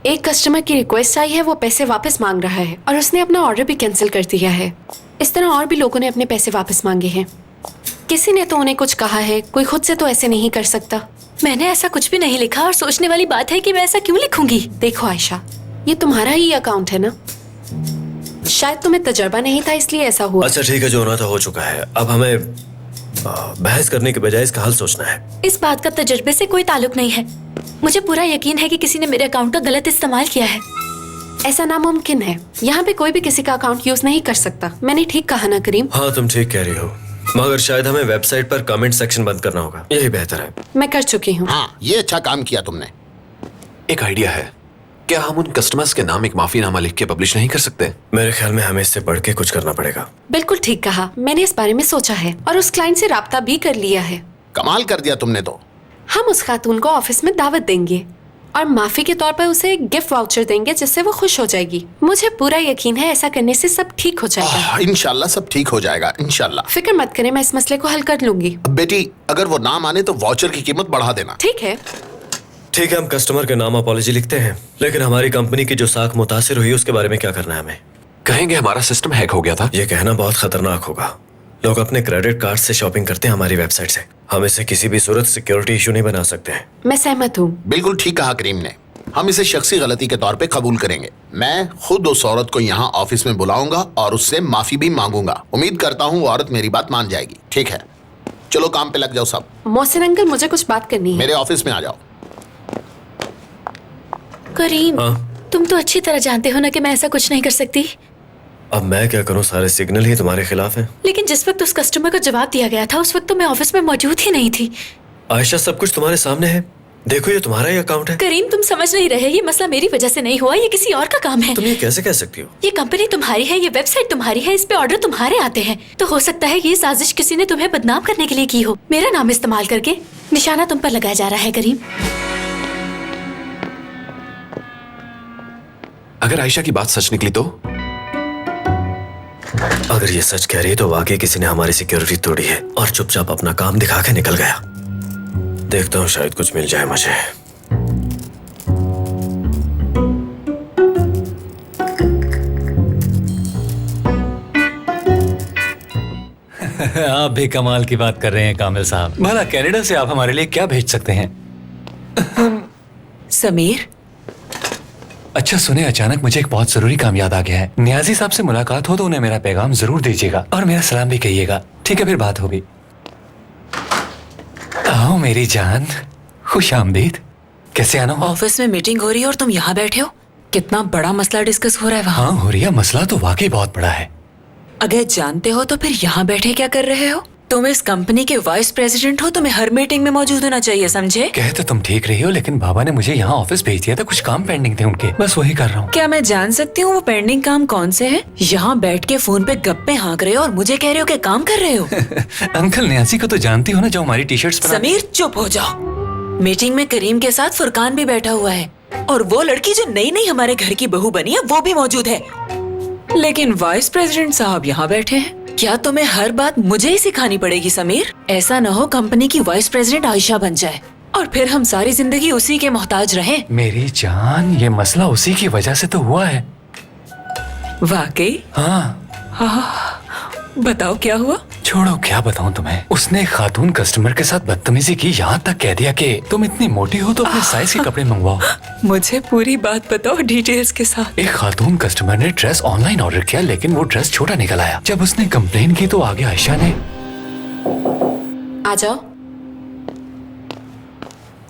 एक कस्टमर की रिक्वेस्ट आई है, वो पैसे वापस मांग रहा है और उसने अपना ऑर्डर भी कैंसिल कर दिया है। इस तरह और भी लोगों ने अपने पैसे वापस मांगे हैं। किसी ने तो उन्हें कुछ कहा है, कोई खुद से तो ऐसे नहीं कर सकता। मैंने ऐसा कुछ भी नहीं लिखा और सोचने वाली बात है कि मैं ऐसा क्यों लिखूंगी। देखो आयशा, ये तुम्हारा ही अकाउंट है ना, शायद तुम्हें तजर्बा नहीं था इसलिए ऐसा हुआ। अच्छा ठीक है, जो होना था हो चुका है। अब हमें बहस करने के बजाय इसका हल सोचना है। इस बात का तजर्बे से कोई ताल्लुक नहीं है। मुझे पूरा यकीन है कि किसी ने मेरे अकाउंट का गलत इस्तेमाल किया है। ऐसा नामुमकिन है, यहाँ पे कोई भी किसी का अकाउंट यूज नहीं कर सकता। मैंने ठीक कहा ना करीम? हाँ तुम ठीक कह रही हो, मगर शायद हमें वेबसाइट पर कमेंट सेक्शन बंद करना होगा, यही बेहतर है। मैं कर चुकी हूँ। हाँ, ये अच्छा काम किया तुमने। एक आइडिया है, क्या हम उन कस्टमर्स के नाम एक माफीनामा लिख के पब्लिश नहीं कर सकते? मेरे ख्याल में हमें इससे बढ़ के कुछ करना पड़ेगा। बिल्कुल ठीक कहा, मैंने इस बारे में सोचा है और उस क्लाइंट से राब्ता भी कर लिया है। कमाल कर दिया तुमने तो। हम उस खातून को ऑफिस में दावत देंगे और माफी के तौर पर उसे एक गिफ्ट वाउचर देंगे जिससे वो खुश हो जाएगी। मुझे पूरा यकीन है ऐसा करने से सब ठीक हो जाएगा। इंशाल्लाह सब ठीक हो जाएगा, इंशाल्लाह। फिक्र मत करें, मैं इस मसले को हल कर लूंगी। अब बेटी, अगर वो ना माने तो वाउचर की कीमत बढ़ा देना। ठीक है। ठीक है, हम कस्टमर के नाम अपॉलॉजी लिखते हैं, लेकिन हमारी कंपनी की जो साख मुतासिर हुई उसके बारे में क्या करना है हमें? कहेंगे हमारा सिस्टम हैक हो गया था। ये कहना बहुत खतरनाक होगा। लोग अपने क्रेडिट कार्ड से शॉपिंग करते हैं हमारी वेबसाइट से। हम इसे किसी भी सूरत सिक्योरिटी इशू नहीं बना सकते हैं। मैं सहमत हूँ। बिल्कुल ठीक कहा करीम ने। हम इसे शख्सी गलती के तौर पे कबूल करेंगे। मैं खुद उस औरत को यहाँ ऑफिस में बुलाऊंगा और उससे माफी भी मांगूंगा। उम्मीद करता हूँ वो औरत मेरी बात मान जाएगी। ठीक है, चलो काम पे लग जाओ सब। मोहसिन अंकल, मुझे कुछ बात करनी है। मेरे ऑफिस में आ जाओ। करीम, तुम तो अच्छी तरह जानते हो ना कि मैं ऐसा कुछ नहीं कर सकती। अब मैं क्या करूं, सारे सिग्नल ही तुम्हारे खिलाफ हैं। लेकिन जिस वक्त उस कस्टमर को जवाब दिया गया था उस वक्त तो मैं ऑफिस में मौजूद ही नहीं थी। आयशा, सब कुछ तुम्हारे सामने है, देखो ये तुम्हारा ही अकाउंट है। करीम, तुम समझ नहीं रहे, ये मसला मेरी वजह से नहीं हुआ, ये किसी और का काम है। तुम ये कैसे कह सकती हो? ये कंपनी तुम्हारी है, ये वेबसाइट तुम्हारी है, इस पे ऑर्डर तुम्हारे आते हैं। तो हो सकता है ये साजिश किसी ने तुम्हें बदनाम करने के लिए की हो। मेरा नाम इस्तेमाल करके निशाना तुम पर लगाया जा रहा है करीम। अगर आयशा की बात सच निकली तो? अगर ये सच कह रही है तो वाकई किसी ने हमारी सिक्योरिटी तोड़ी है और चुपचाप अपना काम दिखा के निकल गया। देखता हूँ शायद कुछ मिल जाए मुझे। आप भी कमाल की बात कर रहे हैं कामिल साहब। भला कनाडा से आप हमारे लिए क्या भेज सकते हैं? समीर, अच्छा सुने, अचानक मुझे एक बहुत जरूरी काम याद आ गया है। नियाजी साहब से मुलाकात हो तो उन्हें मेरा पैगाम जरूर दीजिएगा और मेरा सलाम भी कहिएगा। ठीक है, फिर बात होगी। आओ मेरी जान, खुश आमदीद। कैसे आना? ऑफिस में मीटिंग हो रही है और तुम यहाँ बैठे हो। कितना बड़ा मसला डिस्कस हो रहा है वहाँ। हाँ हो रही है, मसला तो वाकई बहुत बड़ा है। अगर जानते हो तो फिर यहाँ बैठे क्या कर रहे हो? तुम इस कंपनी के वाइस प्रेसिडेंट हो, तुम्हें हर मीटिंग में मौजूद होना चाहिए, समझे? कह तो तुम ठीक रही हो, लेकिन बाबा ने मुझे यहाँ ऑफिस भेज दिया था, कुछ काम पेंडिंग थे उनके, बस वही कर रहा हूँ। क्या मैं जान सकती हूँ वो पेंडिंग काम कौन से है? यहाँ बैठ के फोन पे गप्पे हाँक रहे हो और मुझे कह रहे हो कि काम कर रहे हो। अंकल नियाजी को तो जानती हो ना, जो हमारी टी शर्ट्स पर। समीर चुप हो जाओ। मीटिंग में करीम के साथ फुरकान भी बैठा हुआ है और वो लड़की जो नई नई हमारे घर की बहू बनी है वो भी मौजूद है। लेकिन वाइस प्रेसिडेंट साहब यहाँ बैठे हैं। क्या तुम्हें हर बात मुझे ही सिखानी पड़ेगी समीर? ऐसा न हो कंपनी की वाइस प्रेसिडेंट आयशा बन जाए और फिर हम सारी जिंदगी उसी के मोहताज रहें। मेरी जान, ये मसला उसी की वजह से तो हुआ है। वाकई? हाँ। बताओ क्या हुआ? छोड़ो, क्या बताऊं तुम्हें। उसने एक खातून कस्टमर के साथ बदतमीजी की, यहाँ तक कह दिया कि तुम इतनी मोटी हो तो अपने साइज के कपड़े मंगवाओ। मुझे पूरी बात बताओ डिटेल्स के साथ। एक खातून कस्टमर ने ड्रेस ऑनलाइन ऑर्डर किया, लेकिन वो ड्रेस छोटा निकल आया। जब उसने कंप्लेन की तो आगे आयशा ने। आ जाओ।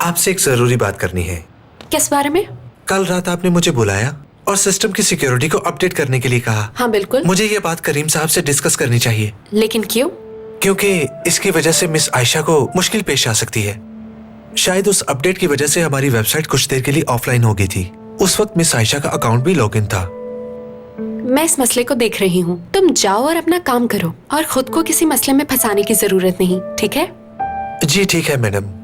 आपसे एक जरूरी बात करनी है। किस बारे में? कल रात आपने मुझे बुलाया और सिस्टम की सिक्योरिटी को अपडेट करने के लिए कहा। हाँ बिल्कुल। मुझे ये बात करीम साहब से डिस्कस करनी चाहिए। लेकिन क्यों? क्योंकि इसकी वजह से मिस आयशा को मुश्किल पेश आ सकती है। शायद उस अपडेट की वजह से हमारी वेबसाइट कुछ देर के लिए ऑफलाइन हो गई थी। उस वक्त मिस आयशा का अकाउंट भी लॉगिन था। मैं इस मसले को देख रही हूँ, तुम जाओ और अपना काम करो और खुद को किसी मसले में फंसाने की जरूरत नहीं, ठीक है? जी ठीक है मैडम।